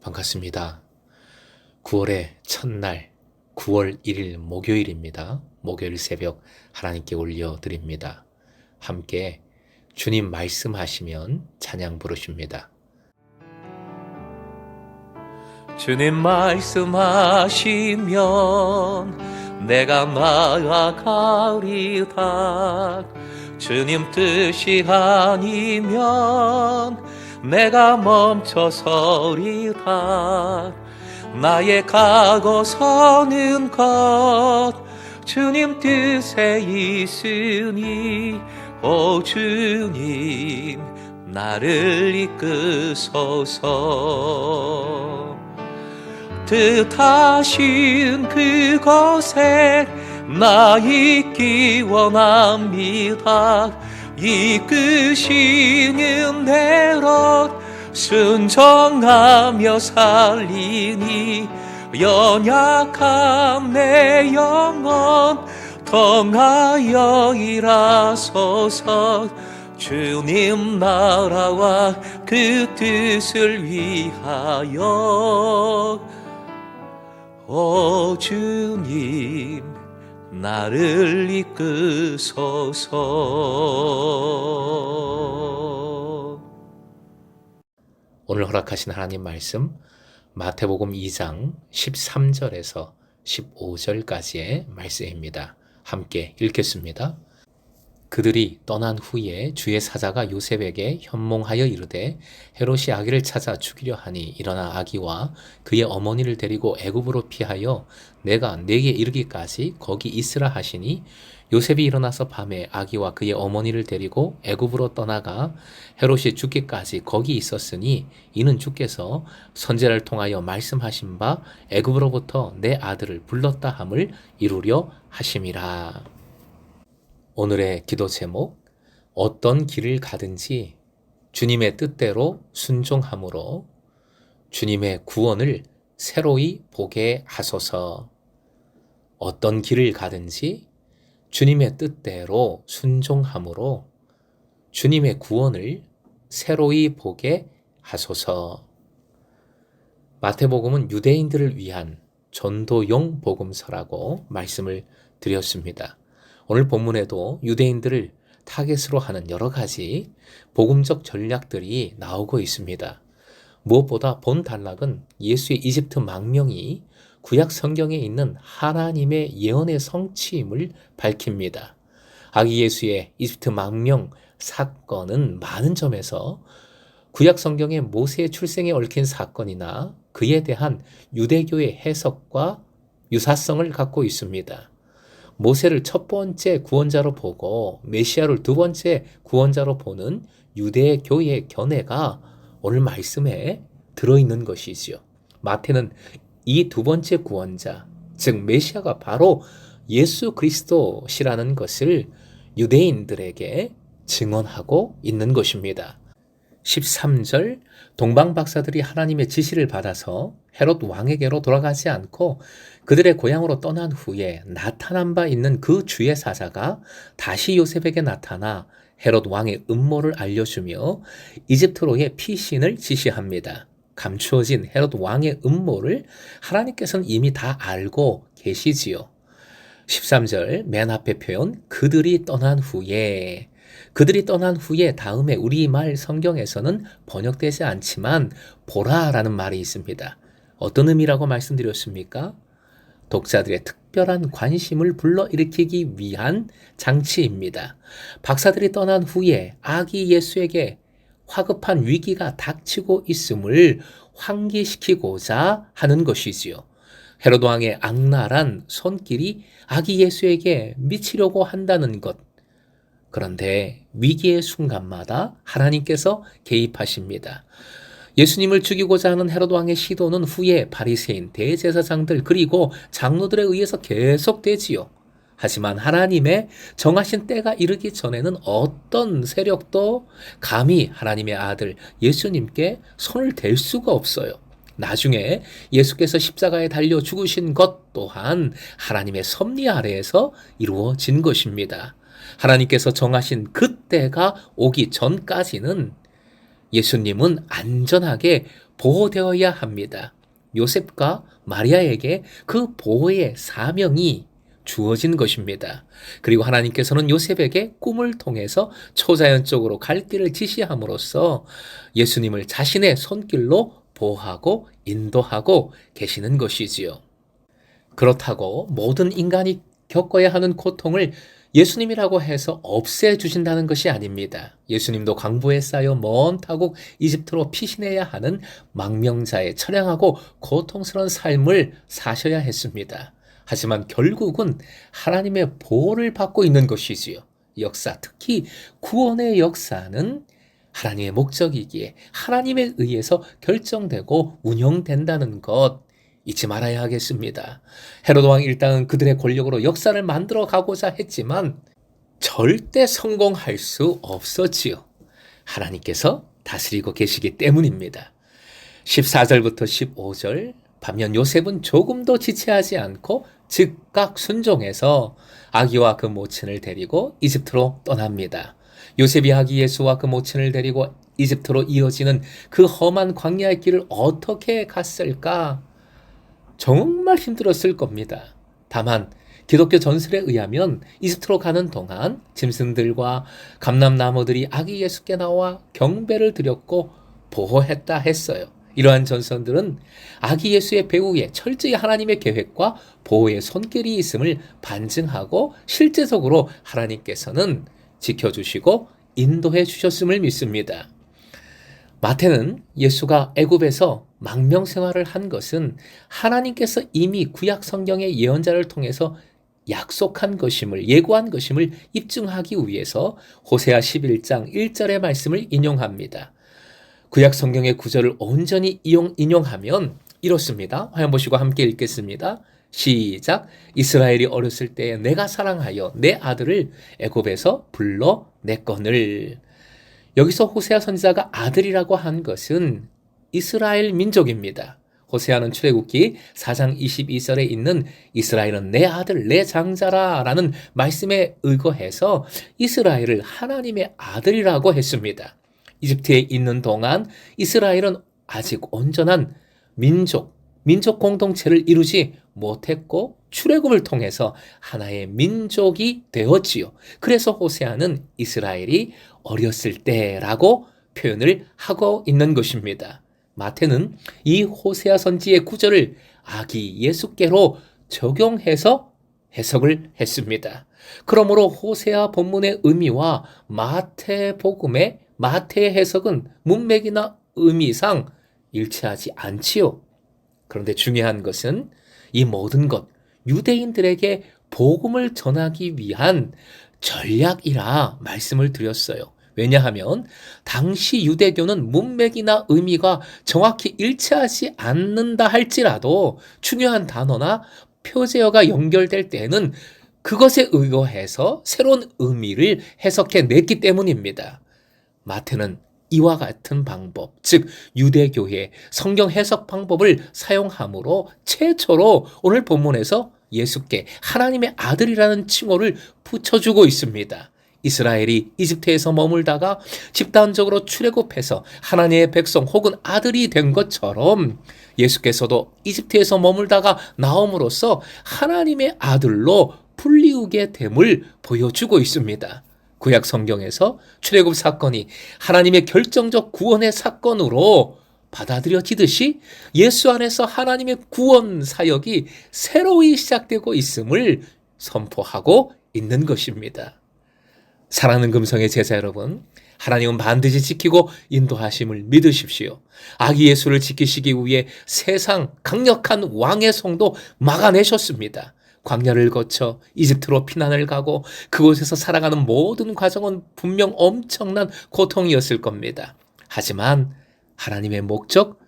반갑습니다. 9월의 첫날, 9월 1일 목요일입니다. 목요일 새벽 하나님께 올려드립니다. 함께 주님 말씀하시면 찬양 부르십니다. 주님 말씀하시면 내가 나아가리다. 주님 뜻이 아니면 내가 멈춰서리다. 나의 가고 서는 것 주님 뜻에 있으니 오 주님 나를 이끄소서. 뜻하신 그곳에 나 있기 원합니다. 이끄시는 대로 순종하며 살리니 연약한 내 영혼 통하여 일하소서. 주님 나라와 그 뜻을 위하여 오 주님 나를 이끄소서. 오늘 허락하신 하나님 말씀 마태복음 2장 13절에서 15절까지의 말씀입니다. 함께 읽겠습니다. 그들이 떠난 후에 주의 사자가 요셉에게 현몽하여 이르되 헤롯이 아기를 찾아 죽이려 하니 일어나 아기와 그의 어머니를 데리고 애굽으로 피하여 내가 네게 이르기까지 거기 있으라 하시니 요셉이 일어나서 밤에 아기와 그의 어머니를 데리고 애굽으로 떠나가 헤롯이 죽기까지 거기 있었으니 이는 주께서 선지자를 통하여 말씀하신 바 애굽으로부터 내 아들을 불렀다 함을 이루려 하심이라. 오늘의 기도 제목, 어떤 길을 가든지 주님의 뜻대로 순종함으로 주님의 구원을 새로이 보게 하소서. 어떤 길을 가든지 주님의 뜻대로 순종함으로 주님의 구원을 새로이 보게 하소서. 마태복음은 유대인들을 위한 전도용 복음서라고 말씀을 드렸습니다. 오늘 본문에도 유대인들을 타겟으로 하는 여러 가지 복음적 전략들이 나오고 있습니다. 무엇보다 본 단락은 예수의 이집트 망명이 구약 성경에 있는 하나님의 예언의 성취임을 밝힙니다. 아기 예수의 이집트 망명 사건은 많은 점에서 구약 성경의 모세의 출생에 얽힌 사건이나 그에 대한 유대교의 해석과 유사성을 갖고 있습니다. 모세를 첫 번째 구원자로 보고 메시아를 두 번째 구원자로 보는 유대교의 견해가 오늘 말씀에 들어있는 것이지요. 마태는 이 두 번째 구원자, 즉 메시아가 바로 예수 그리스도시라는 것을 유대인들에게 증언하고 있는 것입니다. 13절, 동방 박사들이 하나님의 지시를 받아서 헤롯 왕에게로 돌아가지 않고 그들의 고향으로 떠난 후에 나타난 바 있는 그 주의 사자가 다시 요셉에게 나타나 헤롯 왕의 음모를 알려주며 이집트로의 피신을 지시합니다. 감추어진 헤롯 왕의 음모를 하나님께서는 이미 다 알고 계시지요. 13절 맨 앞에 표현 그들이 떠난 후에 다음에 우리말 성경에서는 번역되지 않지만 보라라는 말이 있습니다. 어떤 의미라고 말씀드렸습니까? 독자들의 특별한 관심을 불러일으키기 위한 장치입니다. 박사들이 떠난 후에 아기 예수에게 화급한 위기가 닥치고 있음을 환기시키고자 하는 것이지요. 헤롯 왕의 악랄한 손길이 아기 예수에게 미치려고 한다는 것. 그런데 위기의 순간마다 하나님께서 개입하십니다. 예수님을 죽이고자 하는 헤롯 왕의 시도는 후에 바리새인, 대제사장들 그리고 장로들에 의해서 계속되지요. 하지만 하나님의 정하신 때가 이르기 전에는 어떤 세력도 감히 하나님의 아들 예수님께 손을 댈 수가 없어요. 나중에 예수께서 십자가에 달려 죽으신 것 또한 하나님의 섭리 아래에서 이루어진 것입니다. 하나님께서 정하신 그때가 오기 전까지는 예수님은 안전하게 보호되어야 합니다. 요셉과 마리아에게 그 보호의 사명이 주어진 것입니다. 그리고 하나님께서는 요셉에게 꿈을 통해서 초자연적으로 갈 길을 지시함으로써 예수님을 자신의 손길로 보호하고 인도하고 계시는 것이지요. 그렇다고 모든 인간이 겪어야 하는 고통을 예수님이라고 해서 없애주신다는 것이 아닙니다. 예수님도 강보에 쌓여 먼 타국 이집트로 피신해야 하는 망명자의 처량하고 고통스러운 삶을 사셔야 했습니다. 하지만 결국은 하나님의 보호를 받고 있는 것이지요. 역사, 특히 구원의 역사는 하나님의 목적이기에 하나님에 의해서 결정되고 운영된다는 것 잊지 말아야 하겠습니다. 헤로드 왕 일당은 그들의 권력으로 역사를 만들어 가고자 했지만 절대 성공할 수 없었지요. 하나님께서 다스리고 계시기 때문입니다. 14절부터 15절, 반면 요셉은 조금도 지체하지 않고 즉각 순종해서 아기와 그 모친을 데리고 이집트로 떠납니다. 요셉이 아기 예수와 그 모친을 데리고 이집트로 이어지는 그 험한 광야의 길을 어떻게 갔을까? 정말 힘들었을 겁니다. 다만 기독교 전설에 의하면 이집트로 가는 동안 짐승들과 감람나무들이 아기 예수께 나와 경배를 드렸고 보호했다 했어요. 이러한 전선들은 아기 예수의 배후에 철저히 하나님의 계획과 보호의 손길이 있음을 반증하고 실제적으로 하나님께서는 지켜주시고 인도해 주셨음을 믿습니다. 마태는 예수가 애굽에서 망명 생활을 한 것은 하나님께서 이미 구약 성경의 예언자를 통해서 약속한 것임을, 예고한 것임을 입증하기 위해서 호세아 11장 1절의 말씀을 인용합니다. 구약 성경의 구절을 온전히 인용하면 이렇습니다. 화면 보시고 함께 읽겠습니다. 시작. 이스라엘이 어렸을 때에 내가 사랑하여 내 아들을 애굽에서 불러냈거늘. 여기서 호세아 선지자가 아들이라고 한 것은 이스라엘 민족입니다. 호세아는 출애굽기 4장 22절에 있는 이스라엘은 내 아들 내 장자라 라는 말씀에 의거해서 이스라엘을 하나님의 아들이라고 했습니다. 이집트에 있는 동안 이스라엘은 아직 온전한 민족 공동체를 이루지 못했고 출애굽을 통해서 하나의 민족이 되었지요. 그래서 호세아는 이스라엘이 어렸을 때라고 표현을 하고 있는 것입니다. 마태는 이 호세아 선지의 구절을 아기 예수께로 적용해서 해석을 했습니다. 그러므로 호세아 본문의 의미와 마태복음의 마태의 해석은 문맥이나 의미상 일치하지 않지요. 그런데 중요한 것은 이 모든 것, 유대인들에게 복음을 전하기 위한 전략이라 말씀을 드렸어요. 왜냐하면 당시 유대교는 문맥이나 의미가 정확히 일치하지 않는다 할지라도 중요한 단어나 표제어가 연결될 때에는 그것에 의거해서 새로운 의미를 해석해 냈기 때문입니다. 마태는 이와 같은 방법, 즉 유대교의 성경 해석 방법을 사용함으로 최초로 오늘 본문에서 예수께 하나님의 아들이라는 칭호를 붙여주고 있습니다. 이스라엘이 이집트에서 머물다가 집단적으로 출애굽해서 하나님의 백성 혹은 아들이 된 것처럼 예수께서도 이집트에서 머물다가 나옴으로써 하나님의 아들로 불리우게 됨을 보여주고 있습니다. 구약 성경에서 출애굽 사건이 하나님의 결정적 구원의 사건으로 받아들여지듯이 예수 안에서 하나님의 구원 사역이 새로이 시작되고 있음을 선포하고 있는 것입니다. 사랑하는 금성의 제자 여러분, 하나님은 반드시 지키고 인도하심을 믿으십시오. 아기 예수를 지키시기 위해 세상 강력한 왕의 성도 막아내셨습니다. 광야를 거쳐 이집트로 피난을 가고 그곳에서 살아가는 모든 과정은 분명 엄청난 고통이었을 겁니다. 하지만 하나님의 목적,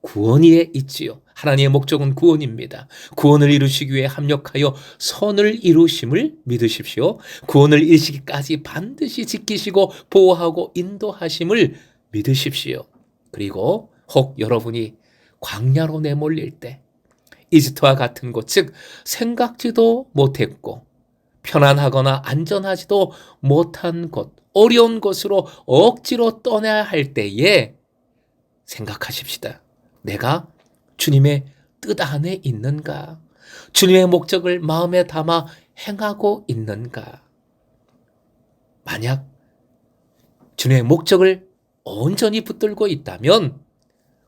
구원이에 있지요. 하나님의 목적은 구원입니다. 구원을 이루시기 위해 합력하여 선을 이루심을 믿으십시오. 구원을 이루시기까지 반드시 지키시고 보호하고 인도하심을 믿으십시오. 그리고 혹 여러분이 광야로 내몰릴 때 이집트와 같은 곳, 즉 생각지도 못했고 편안하거나 안전하지도 못한 곳, 어려운 곳으로 억지로 떠나야 할 때에 생각하십시다. 내가 주님의 뜻 안에 있는가? 주님의 목적을 마음에 담아 행하고 있는가? 만약 주님의 목적을 온전히 붙들고 있다면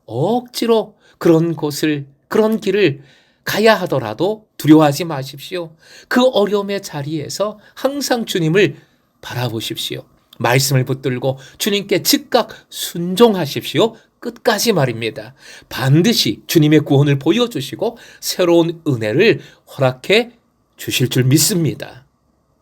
억지로 그런 곳을, 그런 길을 가야 하더라도 두려워하지 마십시오. 그 어려움의 자리에서 항상 주님을 바라보십시오. 말씀을 붙들고 주님께 즉각 순종하십시오. 끝까지 말입니다. 반드시 주님의 구원을 보여주시고 새로운 은혜를 허락해 주실 줄 믿습니다.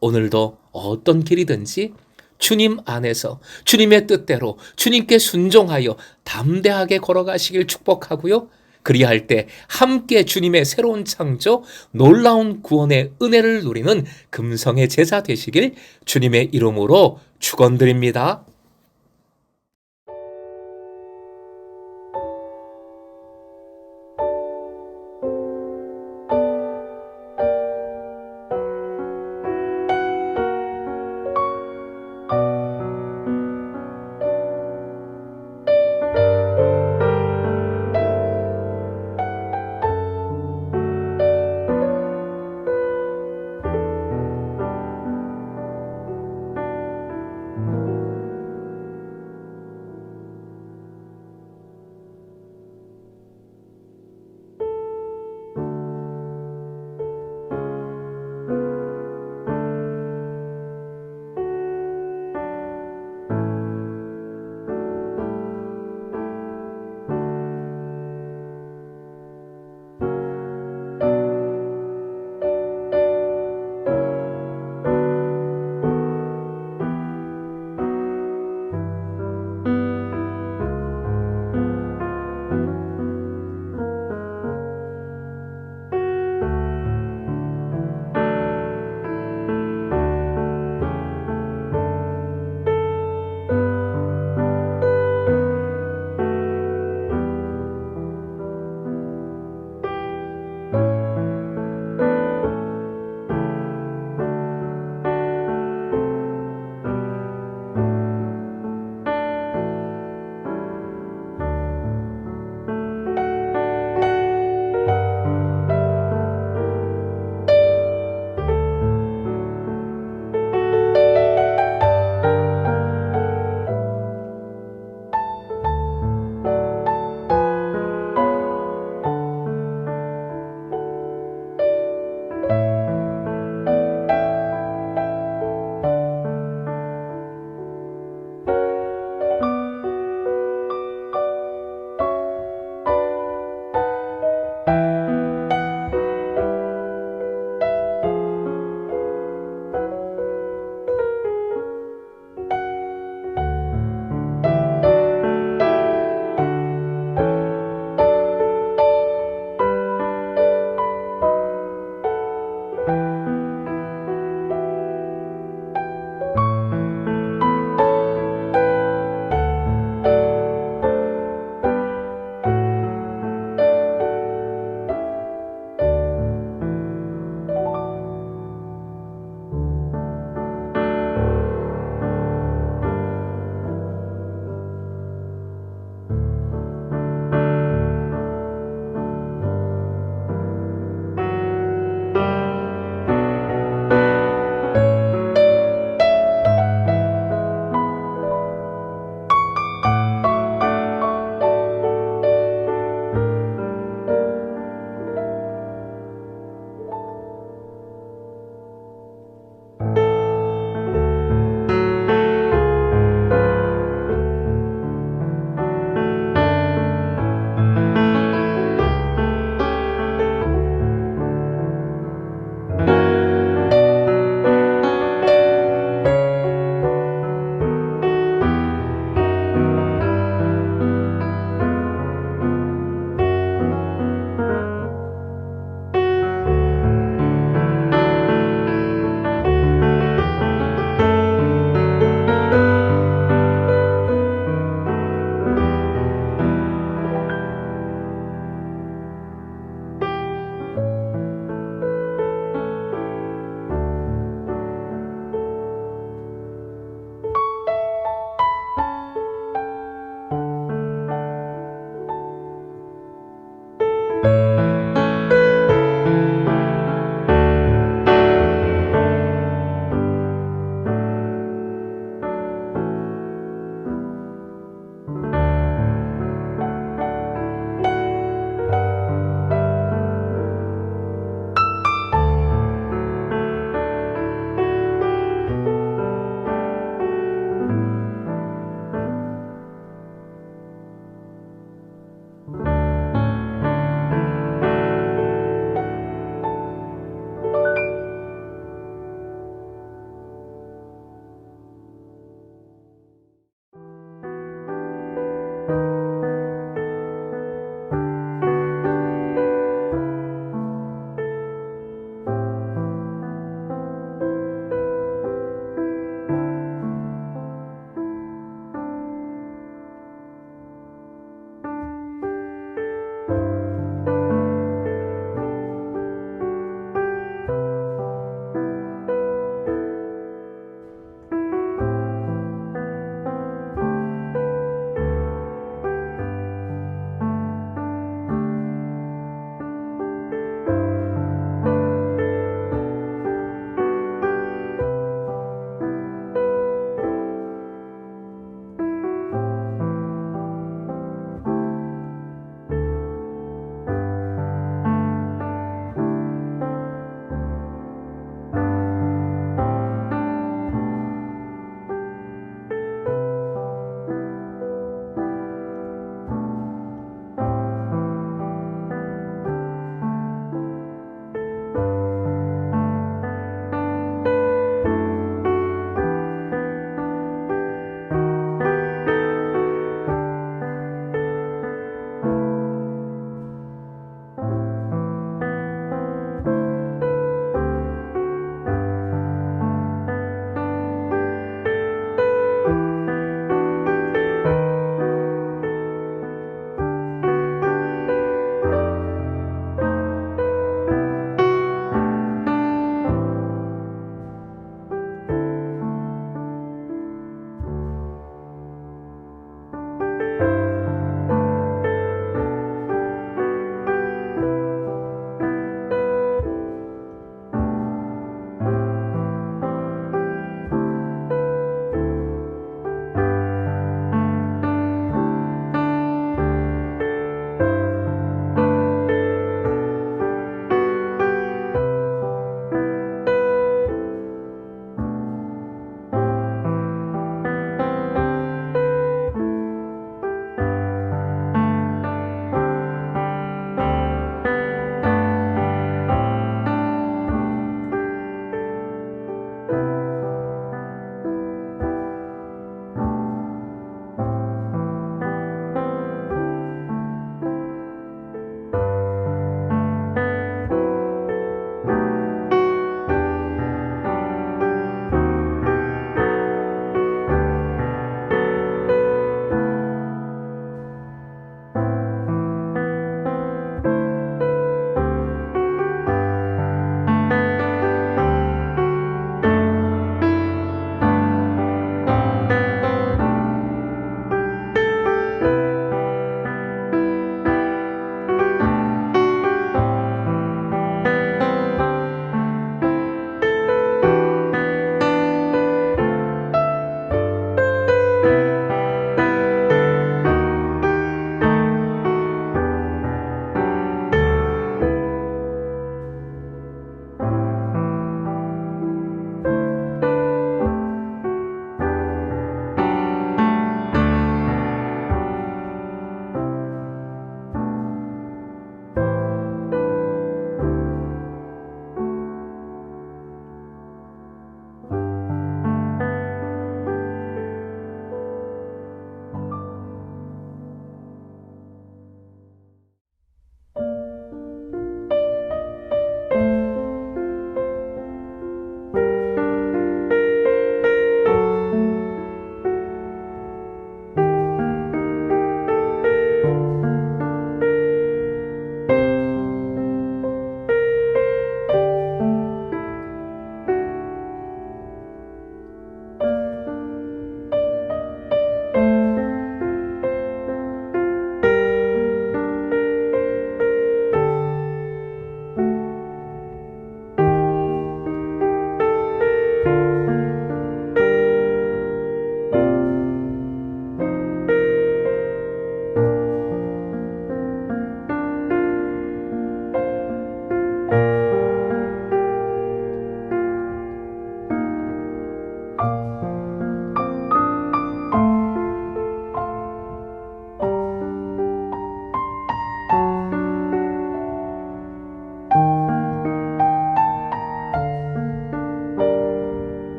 오늘도 어떤 길이든지 주님 안에서 주님의 뜻대로 주님께 순종하여 담대하게 걸어가시길 축복하고요. 그리할 때 함께 주님의 새로운 창조, 놀라운 구원의 은혜를 누리는 금성의 제자 되시길 주님의 이름으로 축원드립니다.